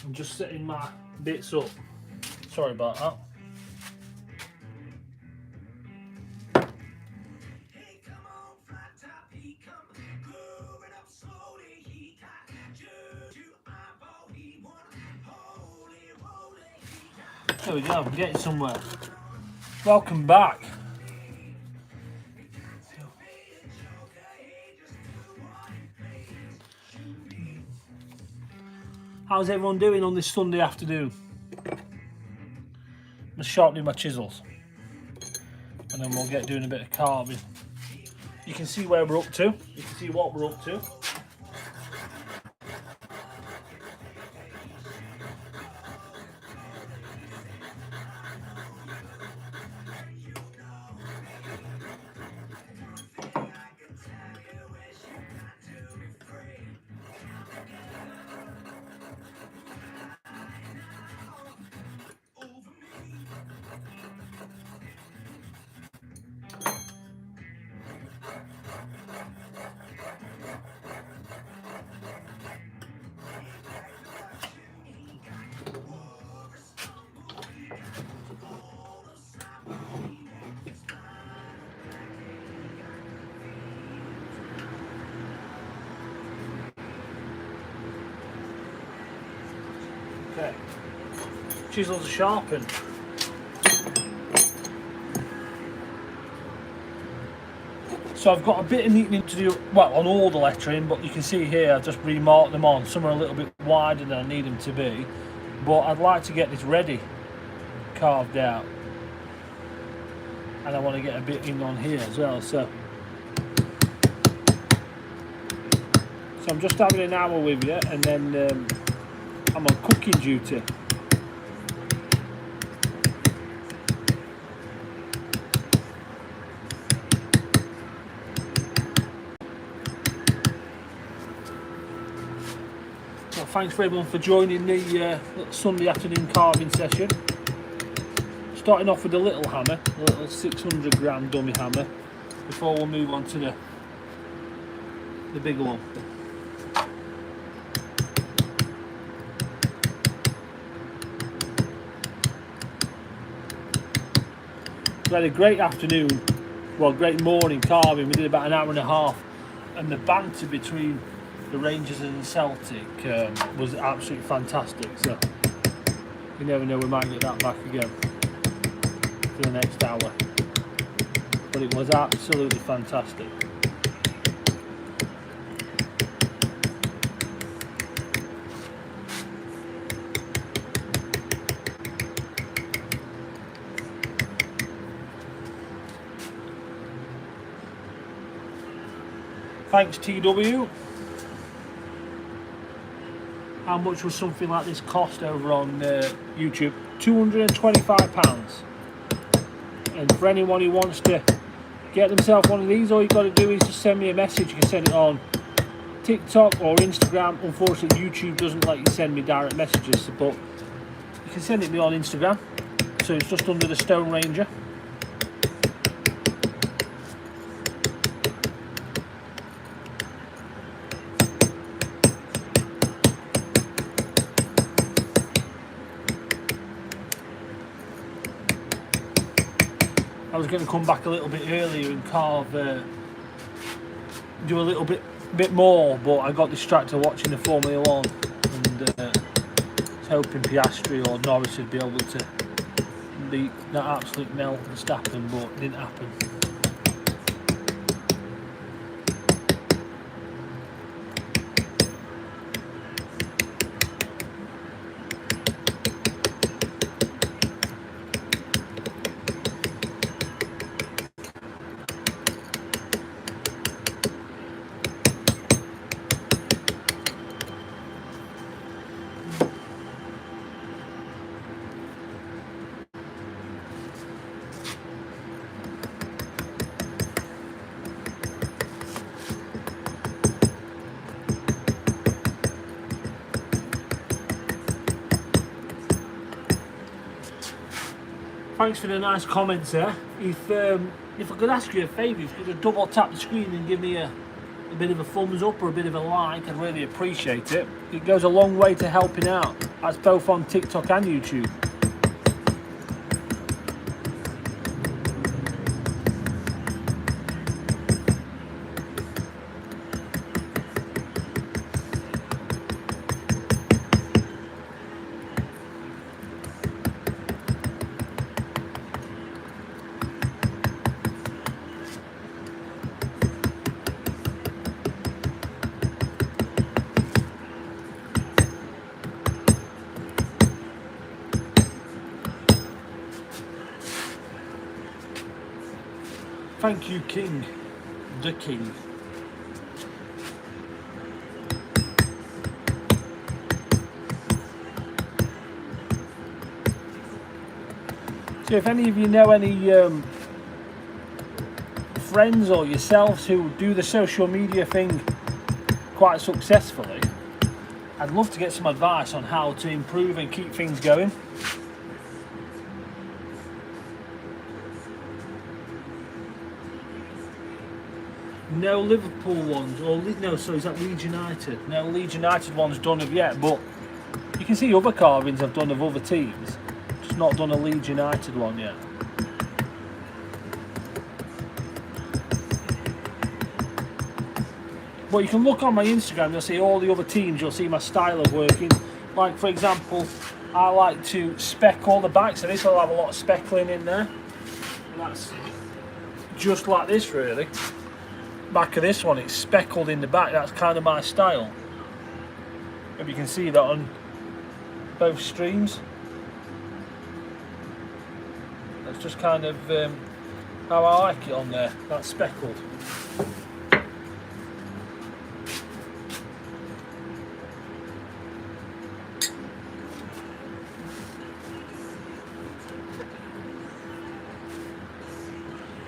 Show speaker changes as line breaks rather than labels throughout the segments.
I'm just setting my bits up. Sorry about that. There we go, I'm getting somewhere. Welcome back. How's everyone doing on this Sunday afternoon? I'm sharpening my chisels and then we'll get doing a bit of carving. You can see where we're up to, you can see what we're up to. Okay, chisels are sharpened. So I've got a bit of neatening to do, well, on all the lettering, but you can see here I've just remarked them on. Some are a little bit wider than I need them to be, but I'd like to get this ready, carved out. And I want to get a bit in on here as well, so I'm just having an hour with you, and then I'm on cooking duty. Well, thanks for everyone for joining the Sunday afternoon carving session. Starting off with a little hammer, a little 600 gram dummy hammer, before we'll move on to the bigger one. We had a great afternoon, well, great morning carving. We did about an hour and a half, and the banter between the Rangers and the Celtic was absolutely fantastic. So you never know, we might get that back again for the next hour. But it was absolutely fantastic. Thanks TW. How much was something like this cost over on YouTube? £225. And for anyone who wants to get themselves one of these, all you've got to do is just send me a message. You can send it on TikTok or Instagram. Unfortunately, YouTube doesn't let you send me direct messages, but you can send it me on Instagram. So it's just under TheStoneRanger. I was going to come back a little bit earlier and carve, do a little bit more, but I got distracted watching the Formula 1 and was hoping Piastri or Norris would be able to beat that absolute melt Verstappen, but it didn't happen. Thanks for the nice comments there. If I could ask you a favour, if you could double tap the screen and give me a a bit of a thumbs up or a bit of a like, I'd really appreciate it. It goes a long way to helping out. That's both on TikTok and YouTube. Thank you, King. The King. So if any of you know any friends or yourselves who do the social media thing quite successfully, I'd love to get some advice on how to improve and keep things going. No Liverpool ones, or no, sorry, is that Leeds United? No Leeds United one's done of yet, but you can see other carvings I've done of other teams, just not done a Leeds United one yet. But you can look on my Instagram, you'll see all the other teams, you'll see my style of working. Like for example, I like to speck all the backs, so this will have a lot of speckling in there. And that's just like this really. Back of this one, it's speckled in the back. That's kind of my style. Maybe you can see that on both streams. That's just kind of how I like it on there. That's speckled.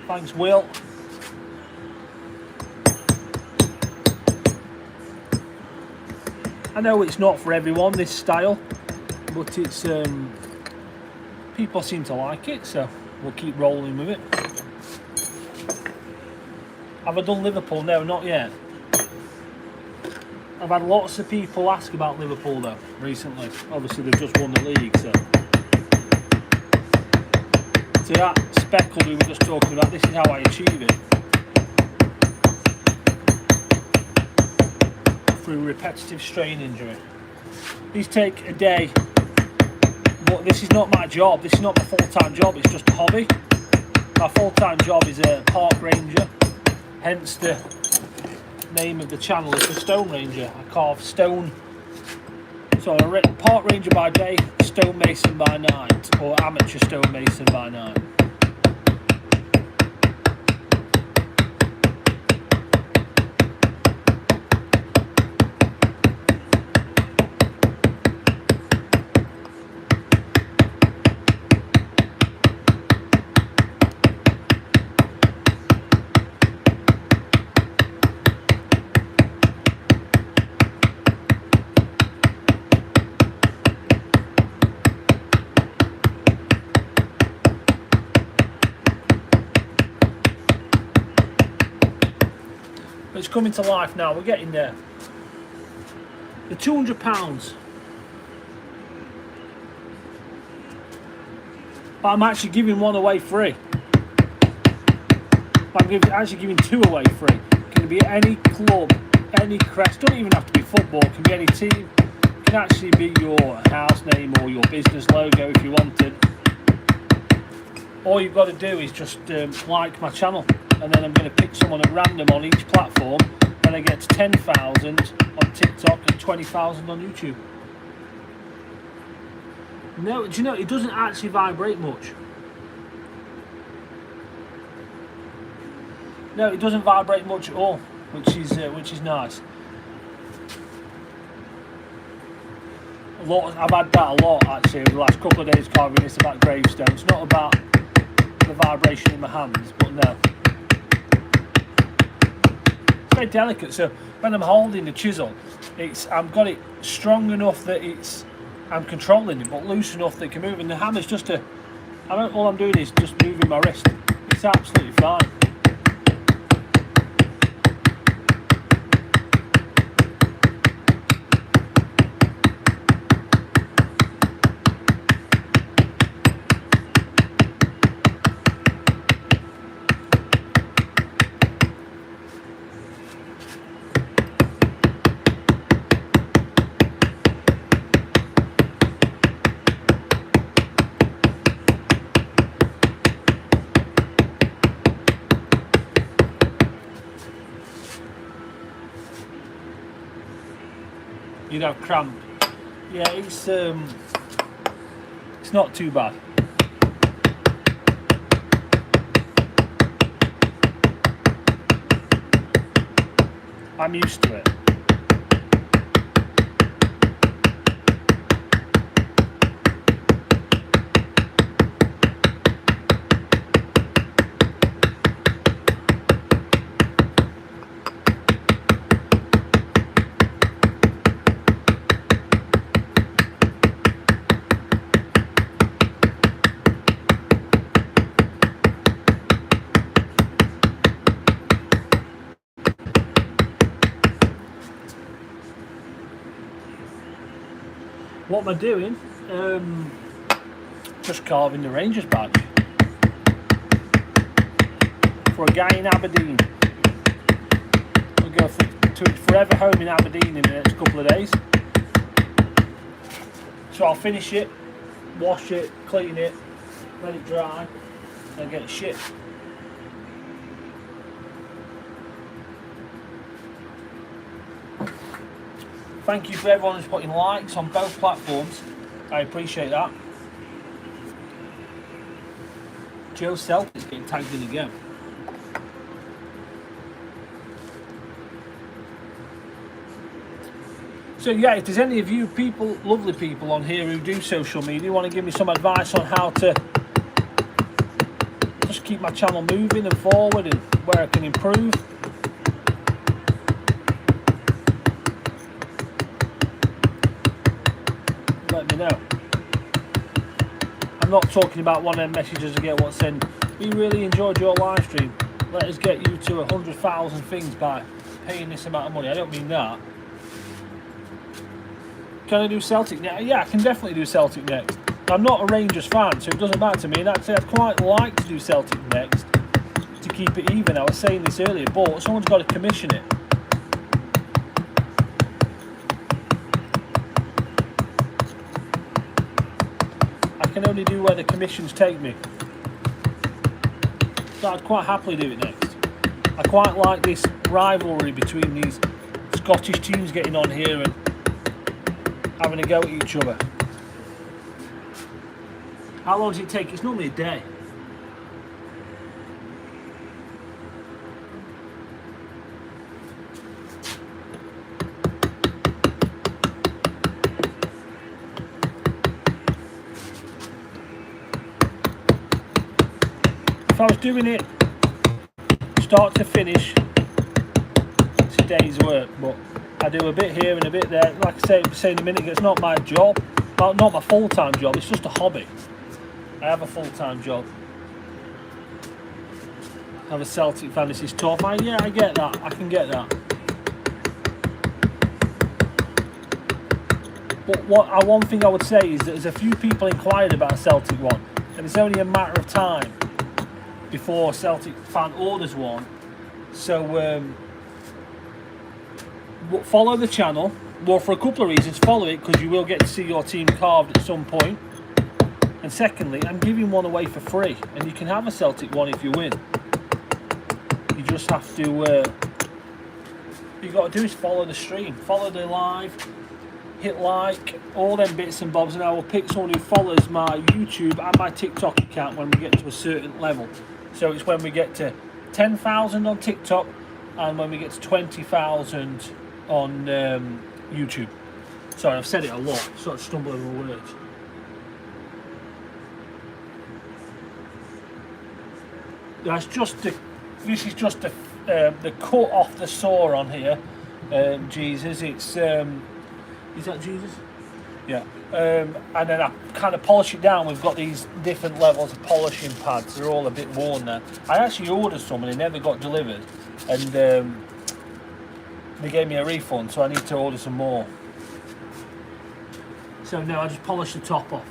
Thanks, Will. I know it's not for everyone, this style, but it's people seem to like it, so we'll keep rolling with it. Have I done Liverpool? No, not yet. I've had lots of people ask about Liverpool though recently. Obviously they've just won the league, so. See that speckle we were just talking about, this is how I achieve it. Through repetitive strain injury. These take a day, but this is not my job, this is not my full-time job, it's just a hobby. My full-time job is a park ranger, hence the name of the channel is TheStoneRanger. I carve stone, so I'm a park ranger by day, stonemason by night, or amateur stonemason by night. It's coming to life now, we're getting there. The £200, I'm actually giving one away free. I'm actually giving two away free. It can be any club, any crest, doesn't even have to be football, it can be any team. It can actually be your house name or your business logo if you wanted. All you've got to do is just like my channel, and then I'm going to pick someone at random on each platform, and I get 10,000 on TikTok and 20,000 on YouTube. No, do you know, it doesn't actually vibrate much. No, it doesn't vibrate much at all, which is nice. I've had that a lot actually over the last couple of days carving this about gravestones. It's not about the vibration in my hands, but no. It's very delicate, so when I'm holding the chisel, I've got it strong enough that I'm controlling it, but loose enough that it can move. And the hammer's just all I'm doing is just moving my wrist. It's absolutely fine. you'd have cramp. Yeah, it's not too bad. I'm used to it. What am I doing? Just carving the Rangers badge for a guy in Aberdeen. We'll go to his forever home in Aberdeen in the next couple of days. So I'll finish it, wash it, clean it, let it dry, and get it shipped. Thank you for everyone who's putting likes on both platforms. I appreciate that. Joe Celtic's getting tagged in again. So yeah, if there's any of you people, lovely people on here who do social media, want to give me some advice on how to just keep my channel moving and forward and where I can improve, let me know. I'm not talking about one of them messages I get what's saying, we really enjoyed your live stream, let us get you to 100,000 things by paying this amount of money. I don't mean that. Can I do Celtic next? Yeah, I can definitely do Celtic next. I'm not a Rangers fan, so it doesn't matter to me, and actually I'd quite like to do Celtic next to keep it even. I was saying this earlier, but someone's got to commission it. I can only do where the commissions take me. So I'd quite happily do it next. I quite like this rivalry between these Scottish teams getting on here and having a go at each other. How long does it take? It's normally a day. If I was doing it start to finish, it's a day's work, but I do a bit here and a bit there. Like I said a minute ago, it's not my job, not my full-time job, it's just a hobby. I have a full-time job. I have a Celtic fan, this is tough. Yeah, I get that, I can get that. But one thing I would say is that there's a few people inquired about a Celtic one, and it's only a matter of time before a Celtic fan orders one. So follow the channel. Well, for a couple of reasons. Follow it because you will get to see your team carved at some point. And secondly, I'm giving one away for free, and you can have a Celtic one if you win. You just have to, you got to do is follow the stream, follow the live, hit like, all them bits and bobs, and I will pick someone who follows my YouTube and my TikTok account when we get to a certain level. So it's when we get to 10,000 on TikTok and when we get to 20,000 on YouTube. Sorry, I've said it a lot, sort of stumble over words. That's just this is just the cut off the saw on here. Jesus, it's is that Jesus? Yeah. And then I kind of polish it down. We've got these different levels of polishing pads. They're all a bit worn now. I actually ordered some and they never got delivered, and they gave me a refund, so I need to order some more. So now I just polish the top off.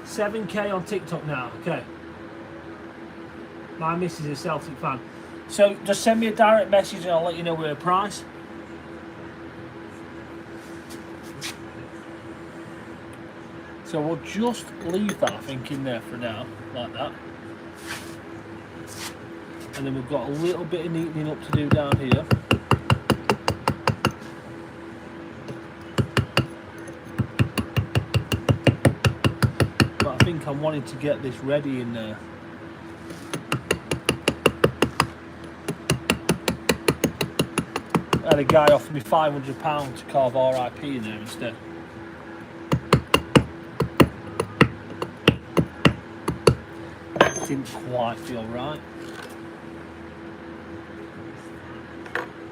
7k on TikTok now. Okay. My missus is a Celtic fan. So just send me a direct message and I'll let you know her price. So we'll just leave that, I think, in there for now, like that. And then we've got a little bit of neatening up to do down here. think I'm wanting to get this ready in there. I had a guy offer me £500 to carve RIP in there instead. Didn't quite feel right.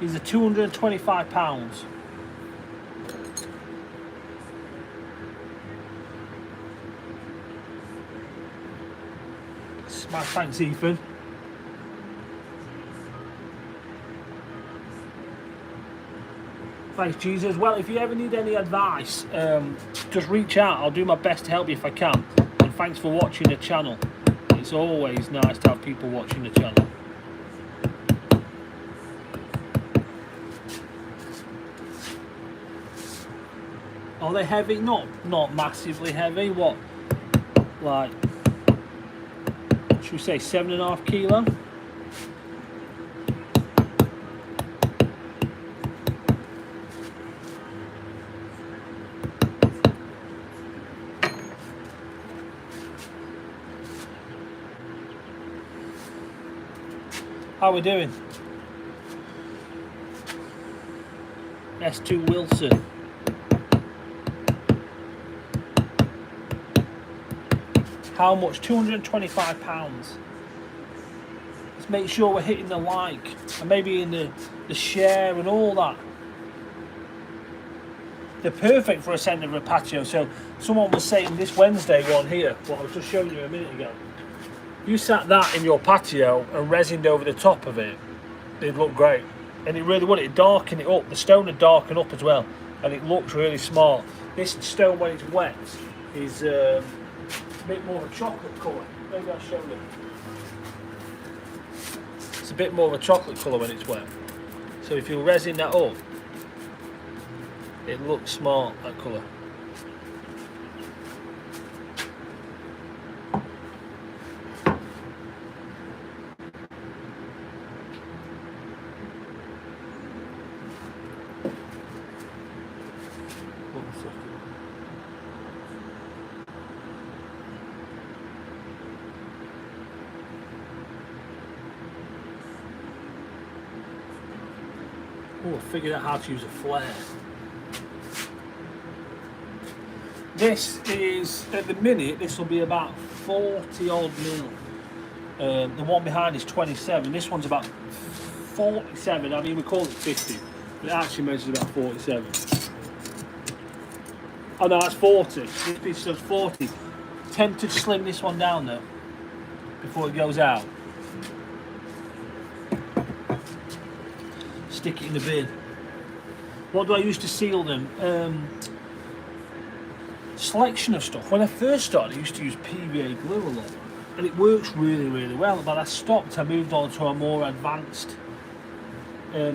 These are £225. Smash, thanks Ethan. Thanks Jesus. Well, if you ever need any advice, just reach out. I'll do my best to help you if I can. And thanks for watching the channel. It's always nice to have people watching the channel. Are they heavy? Not massively heavy. What, like, should we say 7.5 kilo? How we doing? S2 Wilson. How much? £225. Let's make sure we're hitting the like and maybe in the share and all that. They're perfect for a centre of a patio. So someone was saying this Wednesday one here, what I was just showing you a minute ago. You sat that in your patio and resined over the top of it, it'd look great. And it really would, it'd darken it up. The stone would darken up as well, and it looks really smart. This stone, when it's wet, is a bit more of a chocolate colour. Maybe I'll show you. It's a bit more of a chocolate colour when it's wet. So if you resin that up, it looks smart, that colour. Oh, I figured out how to use a flare. This is, at the minute, this will be about 40 odd mil. The one behind is 27. This one's about 47. I mean, we call it 50, but it actually measures about 47. Oh no, that's 40. This piece does 40. Tempted to slim this one down though, before it goes out. Stick it in the bin. What do I use to seal them? Selection of stuff. When I first started, I used to use PVA glue a lot, and it works really, really well. But I stopped. I moved on to a more advanced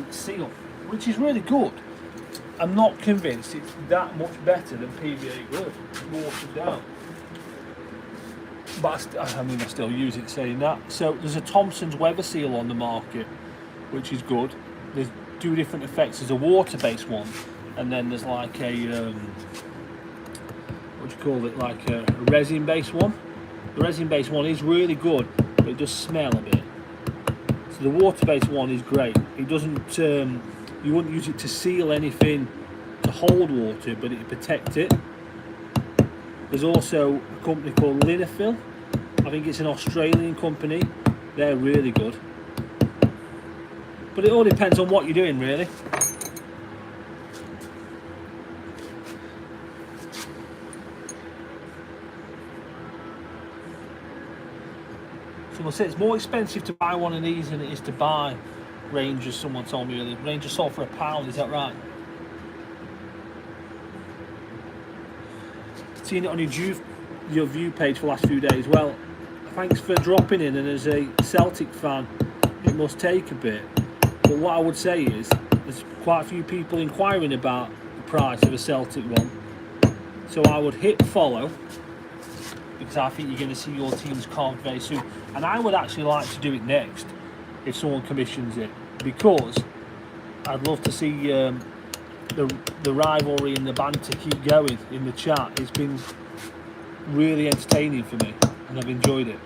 seal, which is really good. I'm not convinced it's that much better than PVA glue. It's watered down. But I mean, I still use it saying that. So there's a Thompson's Weather Seal on the market, which is good. There's two different effects. There's a water-based one, and then there's like a what do you call it? Like a resin-based one. The resin-based one is really good, but it does smell a bit. So the water-based one is great. It doesn't. You wouldn't use it to seal anything to hold water, but it protects it. There's also a company called Linafil. I think it's an Australian company. They're really good. But it all depends on what you're doing, really. Someone said it's more expensive to buy one of these than it is to buy Rangers. Someone told me earlier. Rangers sold for £1, is that right? Seen it on your view page for the last few days. Well, thanks for dropping in, and as a Celtic fan, it must take a bit. But what I would say is, there's quite a few people inquiring about the price of a Celtic one. So I would hit follow, because I think you're going to see your teams carved very soon. And I would actually like to do it next, if someone commissions it, because I'd love to see the rivalry and the banter keep going in the chat. It's been really entertaining for me, and I've enjoyed it.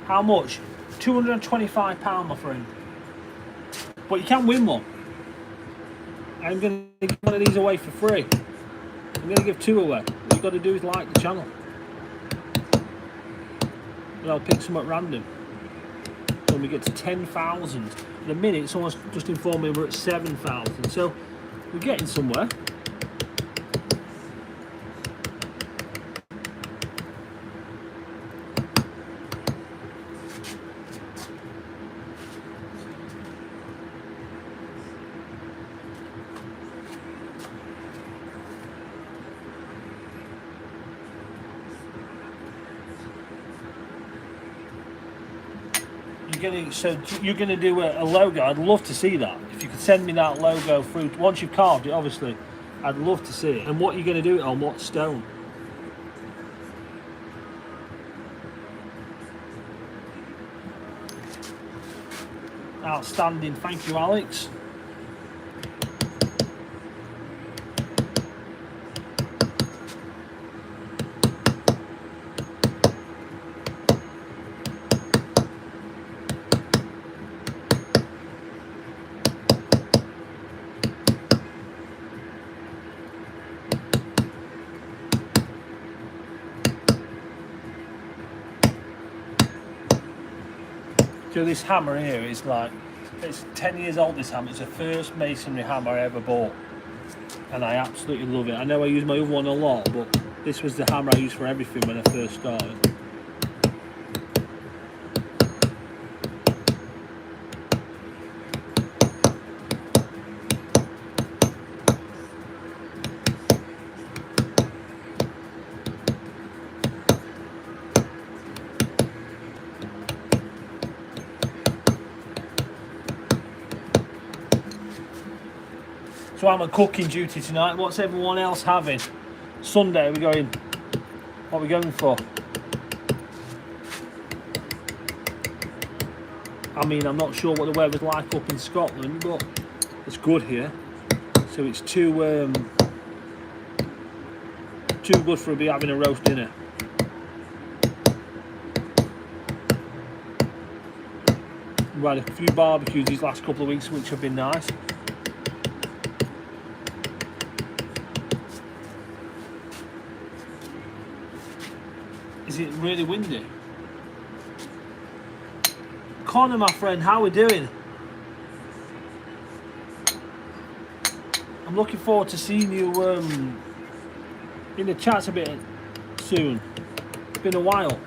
How much? £225, my friend. But you can win one. I'm going to give one of these away for free. I'm going to give 2 away. What you've got to do is like the channel. And I'll pick some at random. When we get to 10,000. At the minute, someone's just informed me we're at 7,000. So we're getting somewhere. You're gonna do a logo. I'd love to see that. If you could send me that logo through once you've carved it, obviously, I'd love to see it. And what you're gonna do it on? What stone? Outstanding. Thank you, Alex. So this hammer here is like, it's 10 years old, this hammer. It's the first masonry hammer I ever bought. And I absolutely love it. I know I use my other one a lot, but this was the hammer I used for everything when I first started. So I'm on cooking duty tonight. What's everyone else having? Sunday, we're going. What are we going for? I mean, I'm not sure what the weather's like up in Scotland, but it's good here. So it's too good for me having a roast dinner. We've had a few barbecues these last couple of weeks, which have been nice. Is it really windy? Connor, my friend, how are we doing? I'm looking forward to seeing you in the chats a bit soon. It's been a while.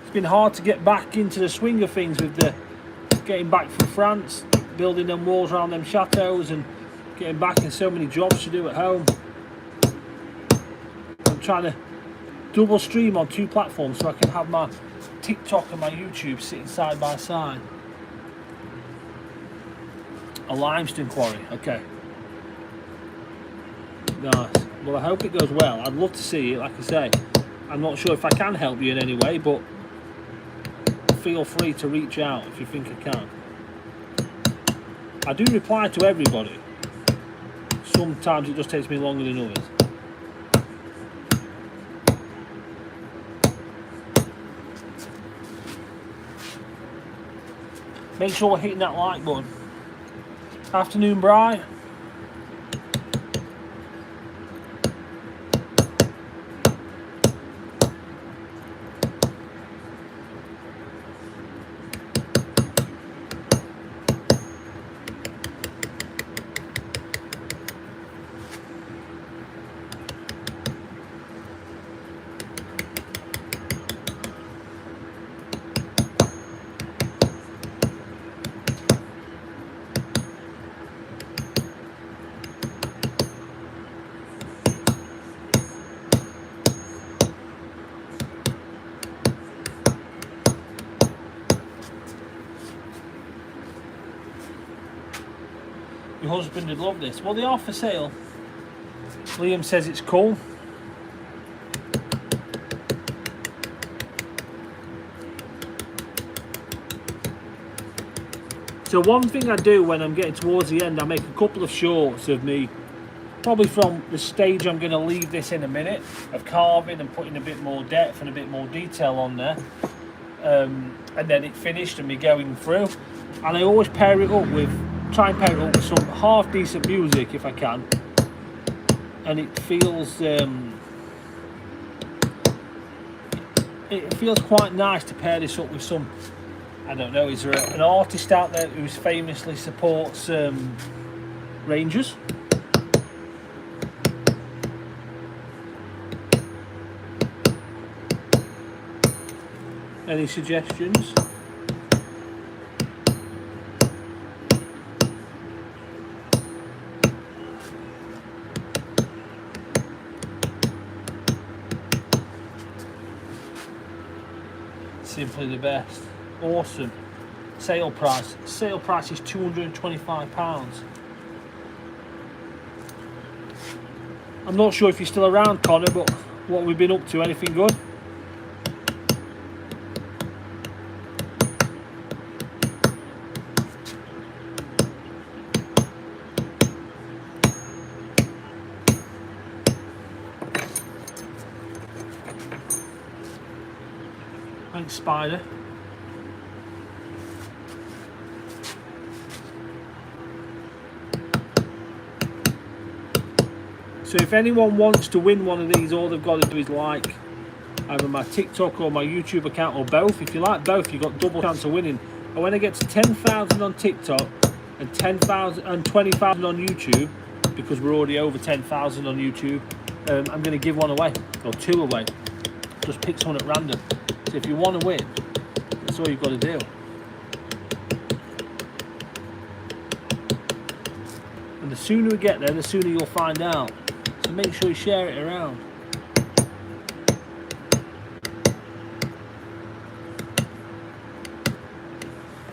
It's been hard to get back into the swing of things with the getting back from France, building them walls around them chateaus and getting back in so many jobs to do at home. I'm trying to double stream on 2 platforms so I can have my TikTok and my YouTube sitting side by side. A limestone quarry, okay. Nice. Well, I hope it goes well. I'd love to see it, like I say. I'm not sure if I can help you in any way, but feel free to reach out if you think I can. I do reply to everybody. Sometimes it just takes me longer than others. Make sure we're hitting that like button. Afternoon, Bri. Your husband would love this. Well, they are for sale. Liam says it's cool. So one thing I do when I'm getting towards the end, I make a couple of shorts of me, probably from the stage I'm going to leave this in a minute, of carving and putting a bit more depth and a bit more detail on there. And then it finished and me going through. And I always pair it up with, try and pair it up with some half decent music if I can. And it feels quite nice to pair this up with some, I don't know, is there an artist out there who famously supports Rangers? Any suggestions? Simply the best. Awesome. Sale price. Sale price is £225. I'm not sure if you're still around, Connor, but what have we been up to? Anything good? Thanks, Spider. So if anyone wants to win one of these, all they've got to do is like either my TikTok or my YouTube account, or both. If you like both, you've got double chance of winning. And when it gets 10,000 on TikTok and 10,000 and 20,000 on YouTube, because we're already over 10,000 on YouTube, I'm going to give one away, or two away. Just pick someone at random. So if you want to win, that's all you've got to do. And the sooner we get there, the sooner you'll find out. So make sure you share it around.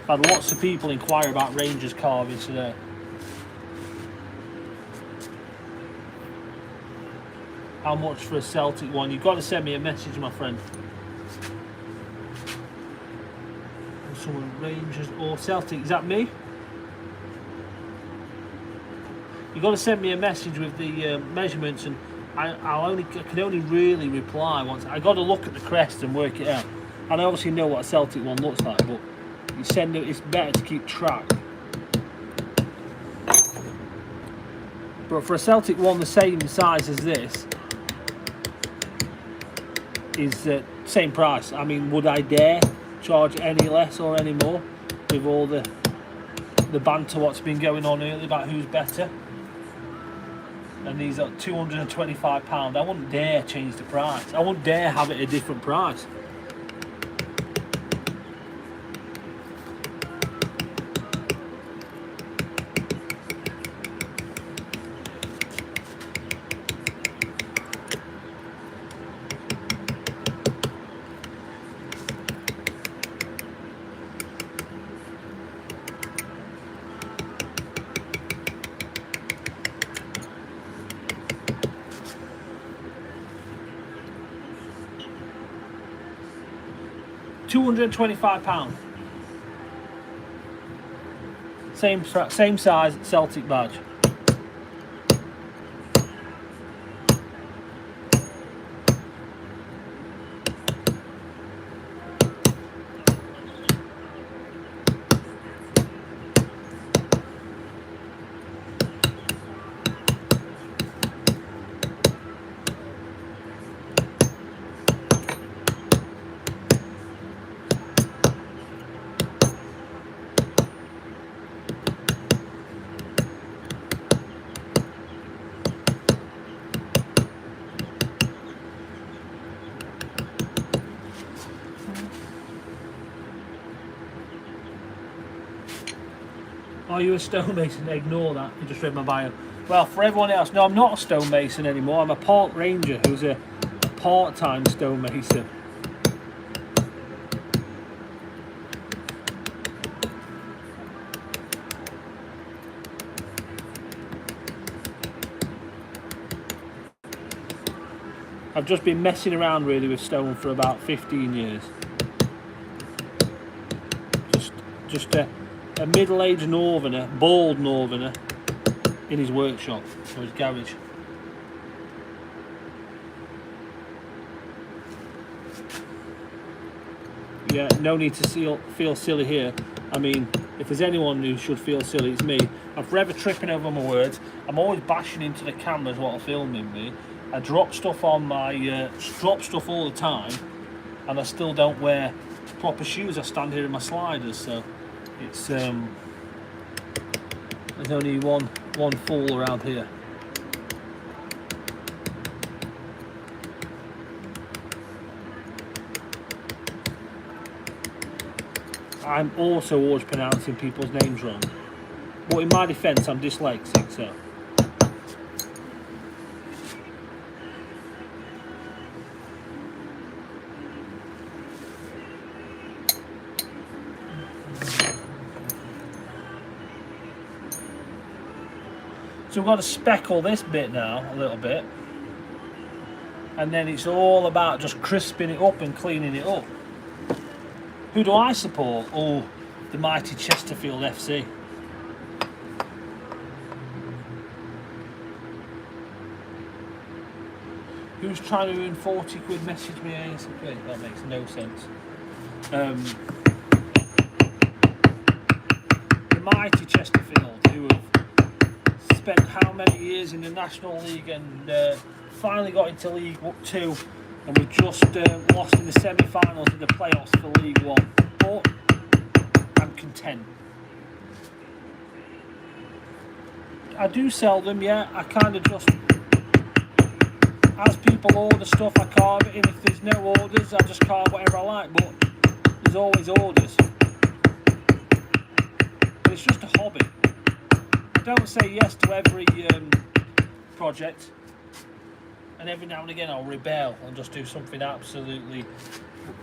I've had lots of people inquire about Rangers carvings today. How much for a Celtic one? You've got to send me a message, my friend. Someone Rangers or Celtic, is that me? You've got to send me a message with the measurements, and I can only really reply once. I got to look at the crest and work it out. And I obviously know what a Celtic one looks like, but you send it. It's better to keep track. But for a Celtic one the same size as this is same price. I mean, would I dare charge any less or any more with all the banter what's been going on earlier about who's better? And these are £225. I wouldn't dare change the price. I wouldn't dare have it a different price. £225. Same size Celtic badge. Are you a stonemason? Ignore that, you just read my bio. Well, for everyone else, no, I'm not a stonemason anymore. I'm a park ranger who's a part-time stonemason. I've just been messing around really with stone for about 15 years. Just a middle-aged northerner, bald northerner, in his workshop or his garage. Yeah, no need to feel silly here. I mean, if there's anyone who should feel silly, it's me. I'm forever tripping over my words. I'm always bashing into the cameras while filming me. I drop stuff on my, drop stuff all the time, and I still don't wear proper shoes. I stand here in my sliders, so it's there's only one fool around here. I'm also always pronouncing people's names wrong, but in my defence, I'm dyslexic, so. So we've got to speckle this bit now a little bit, and then it's all about just crisping it up and cleaning it up. Who do I support? Oh, the mighty Chesterfield FC. Who's trying to earn 40 quid? Message me ASAP. That makes no sense. The mighty Chesterfield, who have spent how many years in the National League and finally got into League 2, and we've just lost in the semi-finals of the playoffs for League 1. But I'm content. I do sell them, yeah. I kind of just, as people order stuff, I carve it in. If there's no orders, I just carve whatever I like. But there's always orders. But it's just a hobby. I don't say yes to every project, and every now and again I'll rebel and just do something absolutely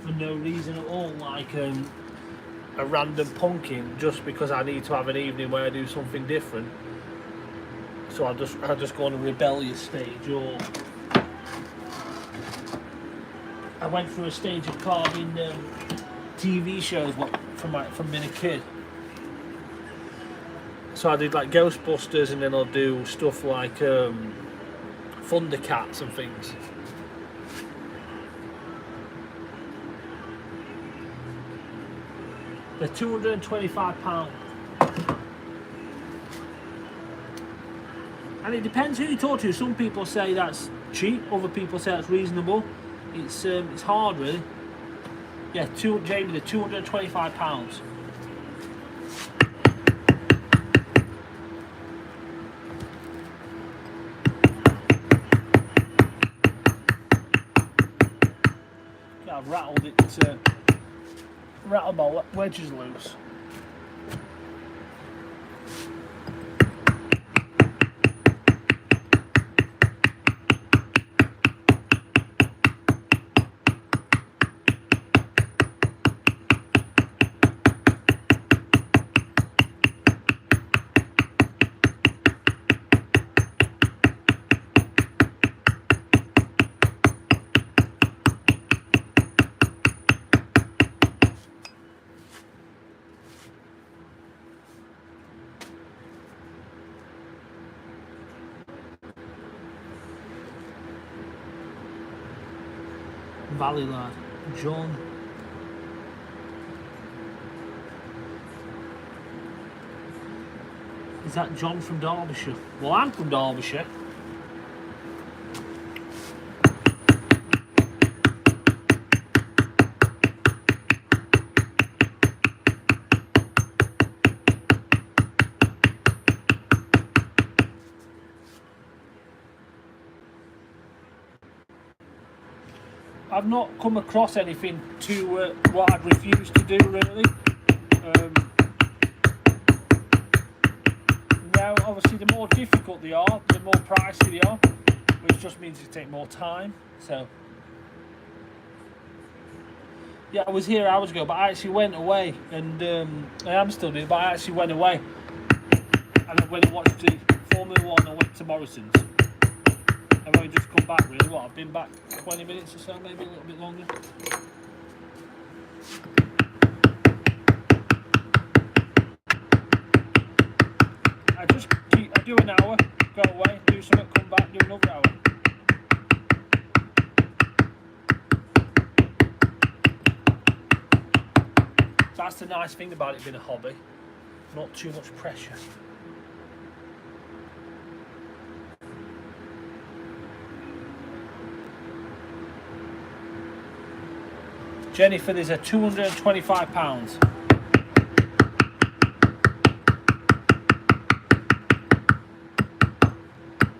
for no reason at all, like a random punking, just because I need to have an evening where I do something different. So I'll just go on a rebellious stage. Or I went through a stage of carving TV shows from being a kid. So I did like Ghostbusters, and then I'll do stuff like Thundercats and things. They're £225. And it depends who you talk to. Some people say that's cheap, other people say that's reasonable. It's hard really. Yeah, Jamie, they're £225. I've rattled my wedges loose. Valley lad, John. Is that John from Derbyshire? Well, I'm from Derbyshire. I've not come across anything to what I'd refuse to do really. Now, obviously, the more difficult they are, the more pricey they are, which just means it take more time. So, yeah, I was here hours ago, but I actually went away, and I am still doing it, but I actually went away, and I went and watched the Formula 1. I went to Morrison's. I've only just come back really. What, I've been back 20 minutes or so, maybe a little bit longer. I do an hour, go away, do something, come back, do another hour. That's the nice thing about it being a hobby. Not too much pressure. Jennifer, these are £225.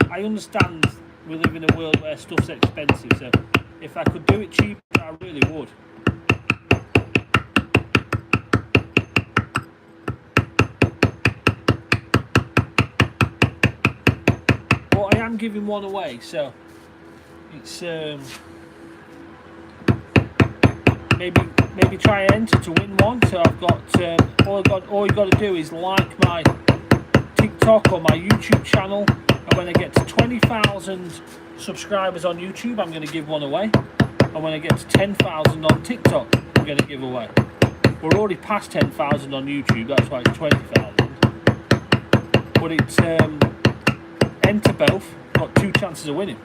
I understand we live in a world where stuff's expensive, so if I could do it cheaper, I really would. But I am giving one away, so it's maybe try and enter to win one. So I've got all you got to do is like my TikTok or my YouTube channel, and when I get to 20,000 subscribers on YouTube, I'm going to give one away, and when I get to 10,000 on TikTok, I'm going to give away. We're already past 10,000 on YouTube, that's why it's 20,000. But it's enter both, got 2 chances of winning.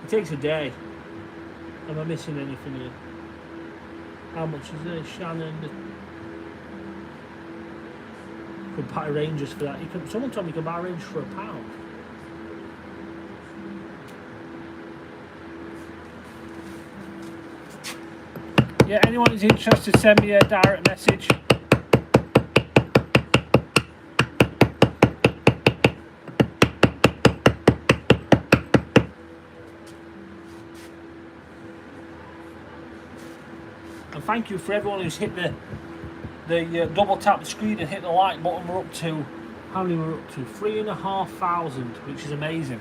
It takes a day. Am I missing anything here? How much is there? Shannon. You could buy Rangers for that. Someone told me you can buy Rangers for £1. Yeah, anyone who's interested, send me a direct message. And thank you for everyone who's hit the double tap the screen and hit the like button. We're up to, how many we're up to? 3,500, which is amazing.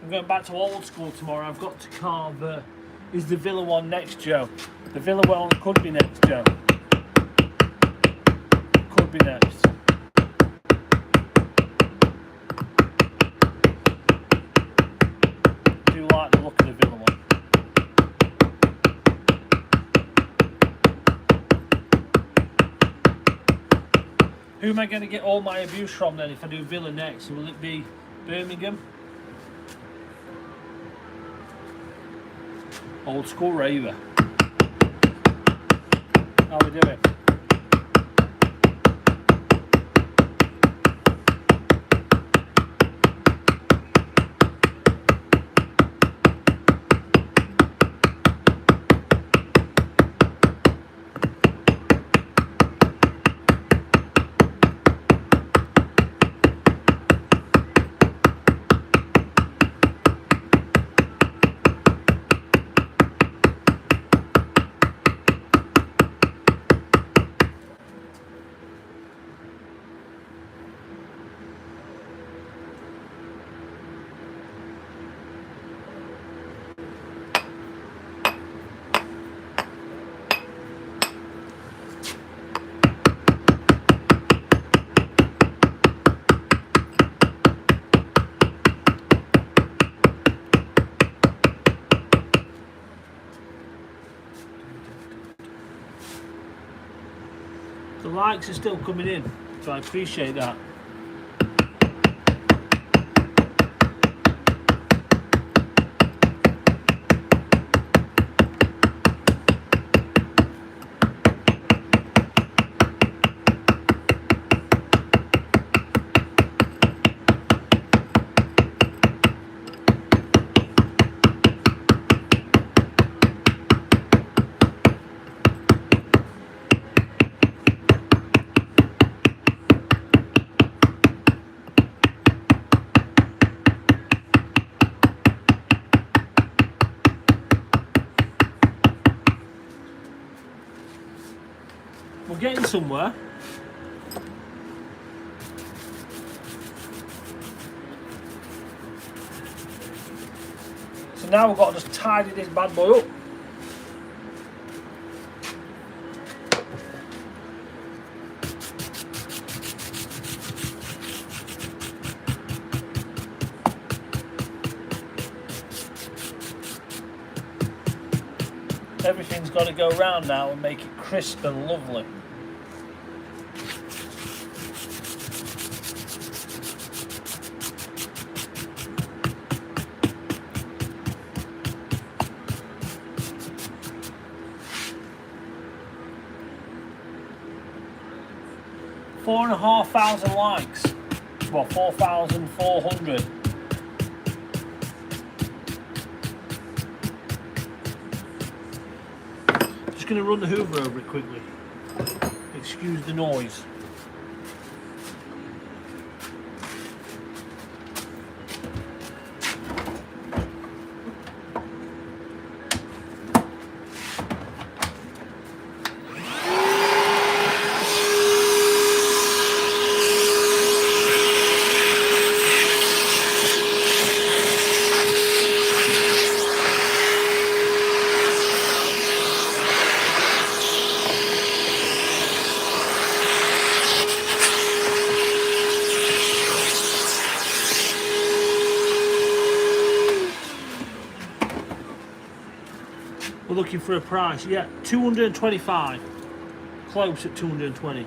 I'm going back to old school tomorrow. I've got to carve. Is the Villa one next, Joe? The Villa one could be next, Joe. Could be next. I do like the look of the Villa one. Who am I going to get all my abuse from then if I do Villa next? Will it be Birmingham? Old school raver. How we doing? likes are still coming in, so I appreciate that. We're getting somewhere. So now we've got to just tidy this bad boy up. Everything's got to go round now and make it crisp and lovely. Four and a half thousand likes. Well, 4,400. Just going to run the Hoover over it quickly. Excuse the noise. We're looking for a price. Yeah, 225. Close at 220. You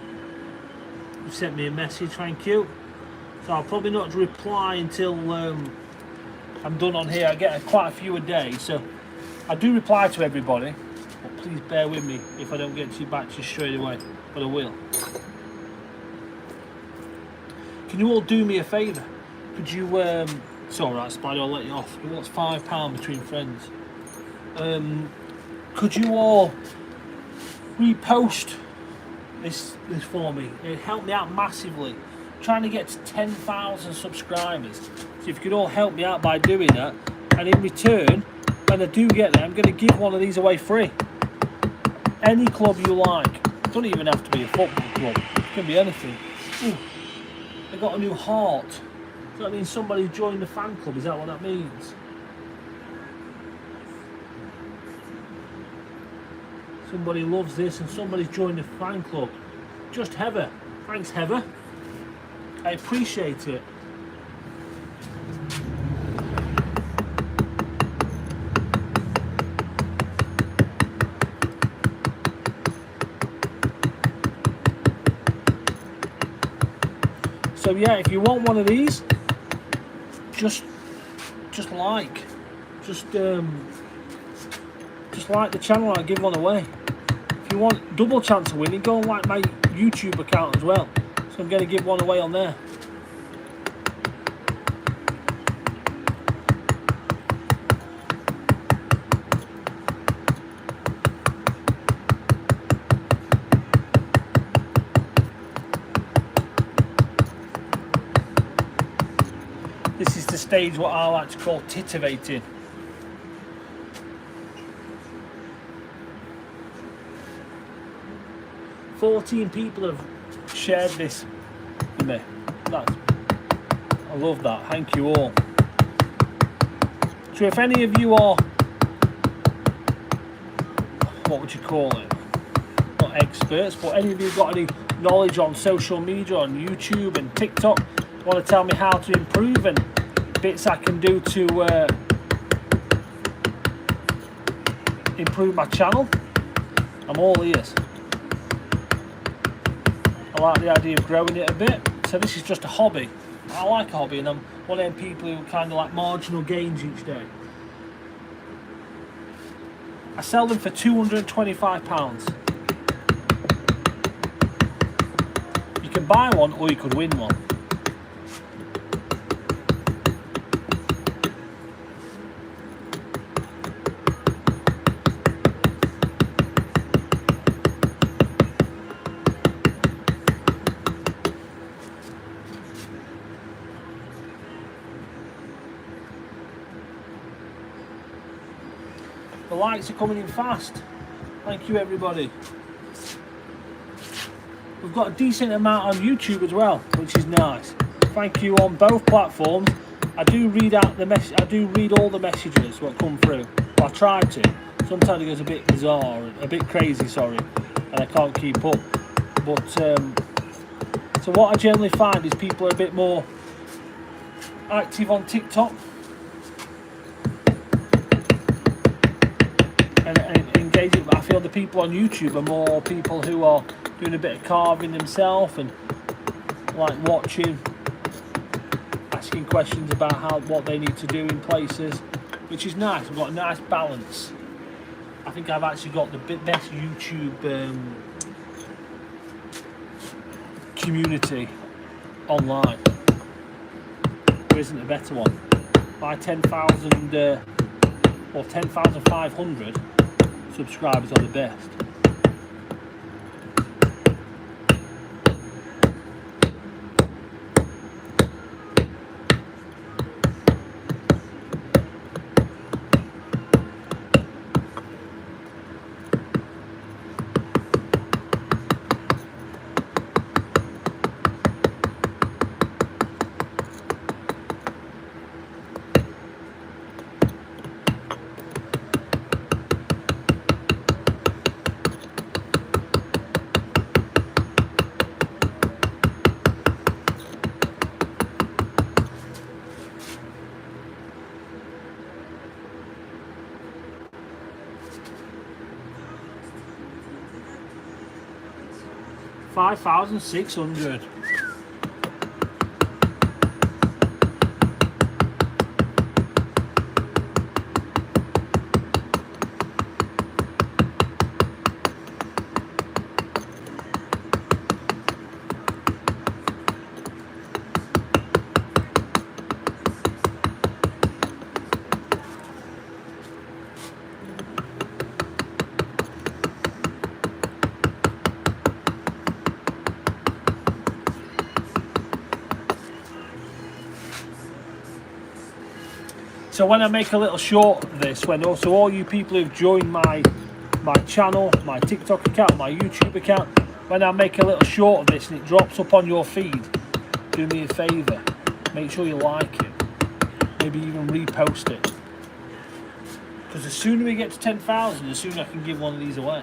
sent me a message, thank you. So I'll probably not reply until I'm done on here. I get quite a few a day, so I do reply to everybody. But please bear with me if I don't get to you back to you straight away, but I will. Can you all do me a favour? Could you, it's alright Spider, I'll let you off. It wants £5 between friends. Could you all repost this for me? It helped me out massively. I'm trying to get to 10,000 subscribers. So if you could all help me out by doing that, and in return, when I do get there, I'm going to give one of these away free. Any club you like. It doesn't even have to be a football club. It can be anything. Ooh, I got a new heart. Does that mean somebody joined the fan club? Is that what that means? Somebody loves this and somebody's joined the fan club. Just Heather. Thanks, Heather. I appreciate it. So yeah, if you want one of these, just like the channel. I'll give one away. If you want double chance of winning, go and like my YouTube account as well. So I'm going to give one away on there. This is the stage what I like to call titivating. "14 people have shared this with me." I love that. Thank you all. So if any of you are, what would you call it? Not experts, but any of you got any knowledge on social media, on YouTube and TikTok, want to tell me how to improve and bits I can do to improve my channel, I'm all ears. like the idea of growing it a bit. So this is just a hobby. I like a hobby, and I'm one of them people who kind of like marginal gains each day. I sell them for £225. You can buy one or you could win one. The likes are coming in fast. Thank you, everybody. We've got a decent amount on YouTube as well, which is nice. Thank you on both platforms. I do read out the mess. I do read all the messages what come through. I try to. Sometimes it goes a bit bizarre, a bit crazy, sorry, and I can't keep up. But so what I generally find is people are a bit more active on TikTok. And engaging. I feel the people on YouTube are more people who are doing a bit of carving themselves and like watching, asking questions about what they need to do in places, which is nice. We've got a nice balance. I think I've actually got the best YouTube community online. There isn't a better one. My 10,000 or 10,500 subscribers are the best. $5,600. So when I make a little short of this, when also all you people who've joined my channel, my TikTok account, my YouTube account, when I make a little short of this and it drops up on your feed, do me a favour, make sure you like it, maybe even repost it. Because the sooner we get to 10,000, the sooner I can give one of these away.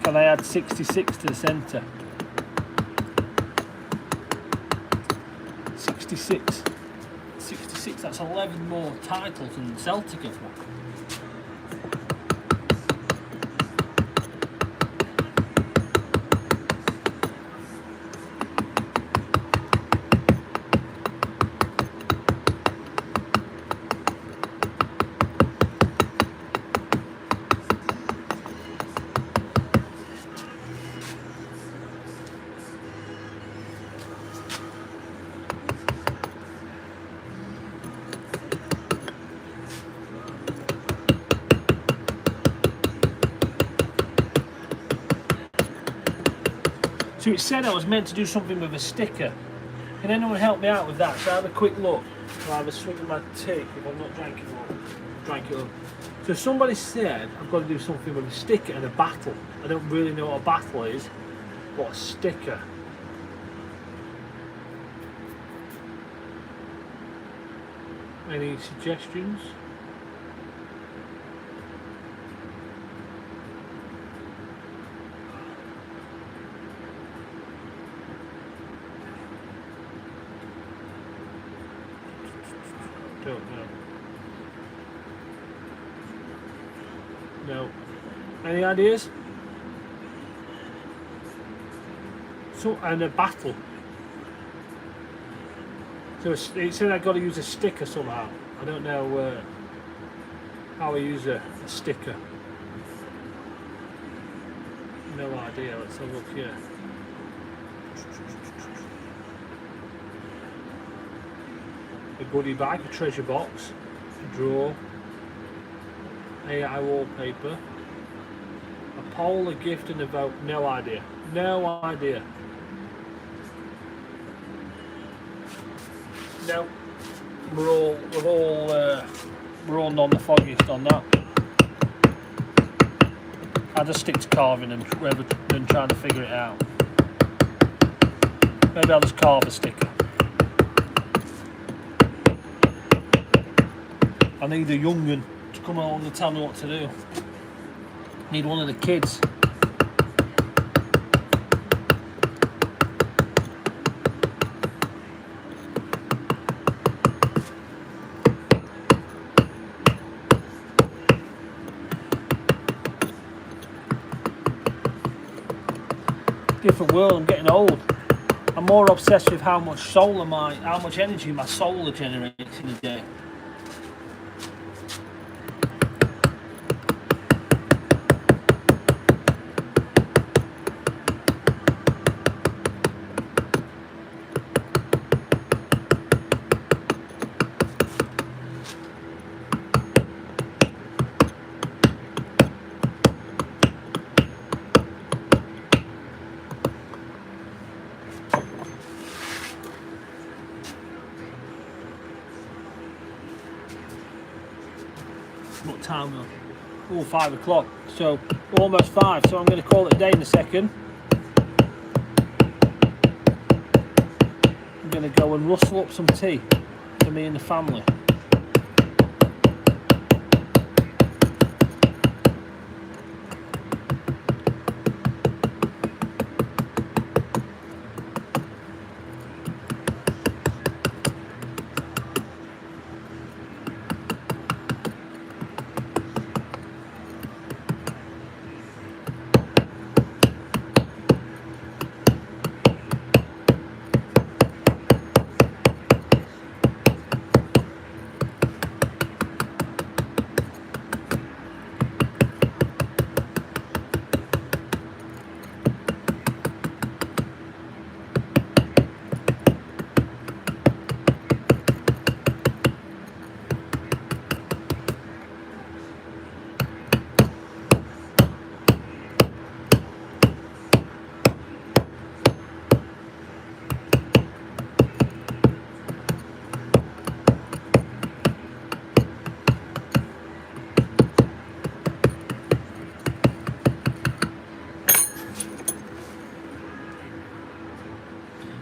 Can I add 66 to the centre? 66, that's 11 more titles than Celtic have won. So it said I was meant to do something with a sticker. Can anyone help me out with that? So I have a quick look. I'll have a swig of my tea if I'm not drinking it up. So somebody said I've got to do something with a sticker and a battle. I don't really know what a battle is, but a sticker. Any suggestions? Don't know. Any ideas? So, and a battle. So it said I've got to use a sticker somehow. I don't know how I use a sticker. No idea. Let's have a look here. A goodie bag, a treasure box, a drawer, AI wallpaper, a poll, a gift, and a vote. No idea. No idea. No, we're all none the foggiest on that. I just stick to carving and rather than trying to figure it out. Maybe I'll just carve a sticker. I need a young'un to come along and tell me what to do. Need one of the kids. Different world. I'm getting old. I'm more obsessed with how much energy my solar generates in a day. What time now? Oh, 5 o'clock. So almost 5. So I'm going to call it a day in a second. I'm going to go and rustle up some tea for me and the family.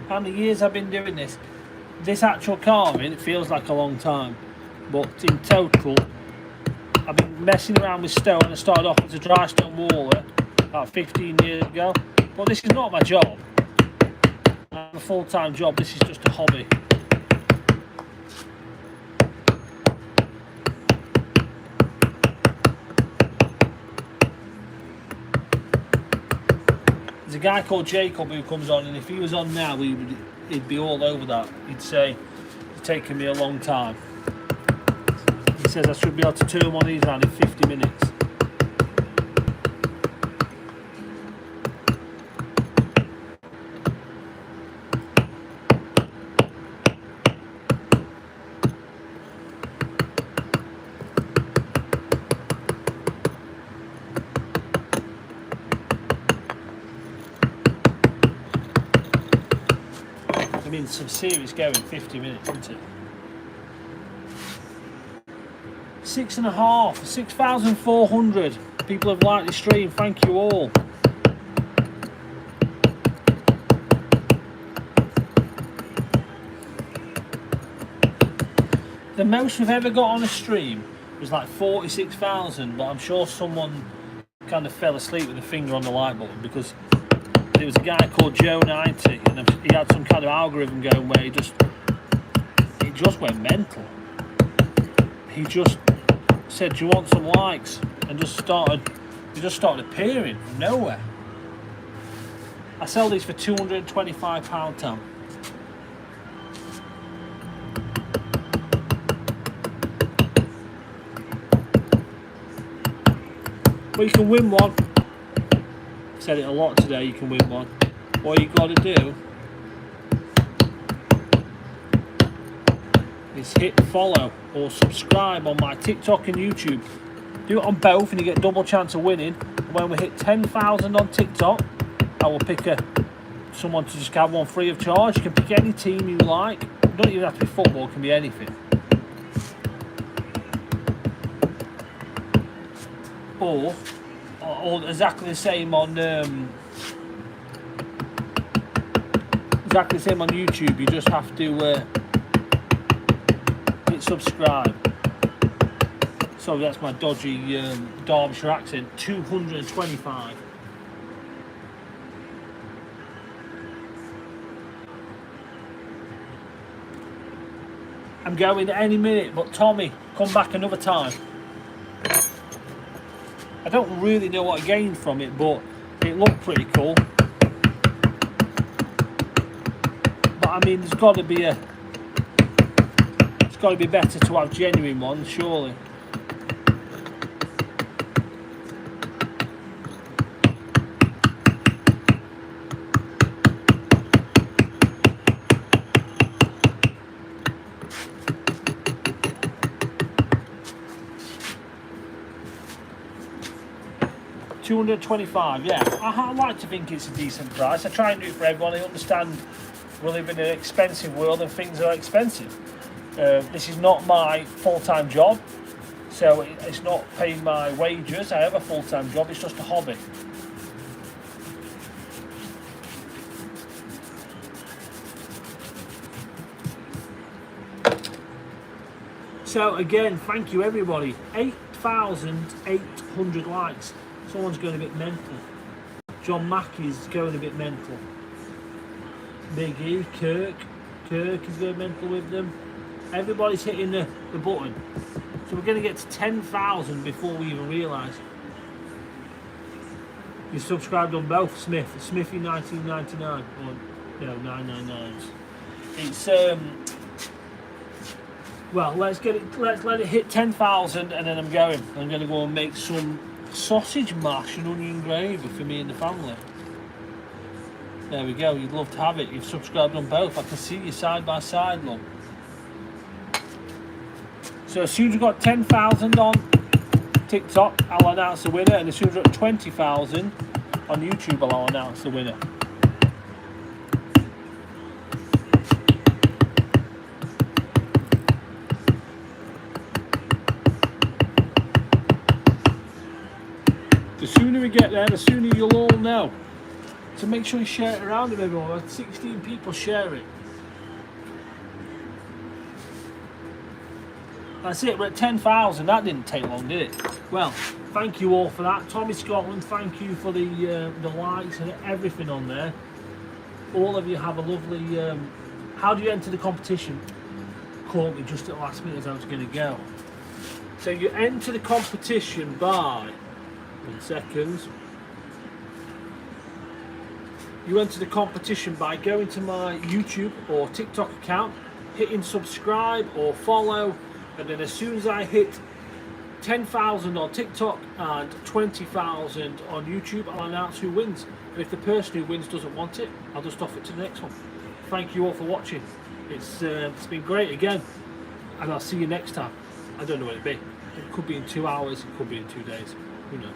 How many years I've been doing this? This actual carving, it feels like a long time, but in total I've been messing around with stone. I started off as a dry stone waller about 15 years ago, but this is not my job. I have a full-time job. This is just a hobby. There's a guy called Jacob who comes on, and if he was on now, he'd be all over that. He'd say, it's taken me a long time. He says I should be able to turn one of these around in 50 minutes. I mean, some serious going, 50 minutes, isn't it? 6.5, 6,400 people have liked the stream. Thank you all. The most we've ever got on a stream was like 46,000, but I'm sure someone kind of fell asleep with a finger on the like button, because there was a guy called Joe90 and he had some kind of algorithm going where it just went mental. He just said, do you want some likes? And just started They just started appearing from nowhere. I sell these for £225, Tom. But you can win one. I've said it a lot today, you can win one. All you got to do is hit follow or subscribe on my TikTok and YouTube. Do it on both and you get double chance of winning. And when we hit 10,000 on TikTok, I will pick someone to just have one free of charge. You can pick any team you like. It doesn't even have to be football, it can be anything. Or exactly the same on YouTube. You just have to hit subscribe. So that's my dodgy Derbyshire accent. 225. I'm going any minute, but Tommy, come back another time. I don't really know what I gained from it, but it looked pretty cool. But I mean, it's got to be better to have genuine ones, surely. £225, yeah. I like to think it's a decent price. I try and do it for everyone. I understand we live in an expensive world and things are expensive. This is not my full-time job, so it's not paying my wages. I have a full-time job, it's just a hobby. So again, thank you everybody. 8,800 likes. Someone's going a bit mental. John Mackey's going a bit mental. Big E, Kirk is going mental with them. Everybody's hitting the button. So we're going to get to 10,000 before we even realise. You subscribed on both, Smithy 1999 or no 999s. It's well, let's let it hit 10,000 and then I'm going to go and make some sausage mash and onion gravy for me and the family. There we go, you'd love to have it. You've subscribed on both. I can see you side by side, look. So as soon as we've got 10,000 on TikTok, I'll announce the winner, and as soon as we've got 20,000 on YouTube, I'll announce the winner. The sooner we get there, the sooner you'll all know. So make sure you share it around with everyone. 16 people share it. That's it, we're at 10,000. That didn't take long, did it? Well, thank you all for that. Tommy Scotland, thank you for the likes and everything on there. All of you have a lovely... how do you enter the competition? Caught me just at the last minute as I was going to go. So you enter the competition by... 1 second. You enter the competition by going to my YouTube or TikTok account, hitting subscribe or follow, and then as soon as I hit 10,000 on TikTok and 20,000 on YouTube, I'll announce who wins. And if the person who wins doesn't want it, I'll just off it to the next one. Thank you all for watching. It's been great again, and I'll see you next time. I don't know what it'll be. It could be in 2 hours, it could be in 2 days. Who knows?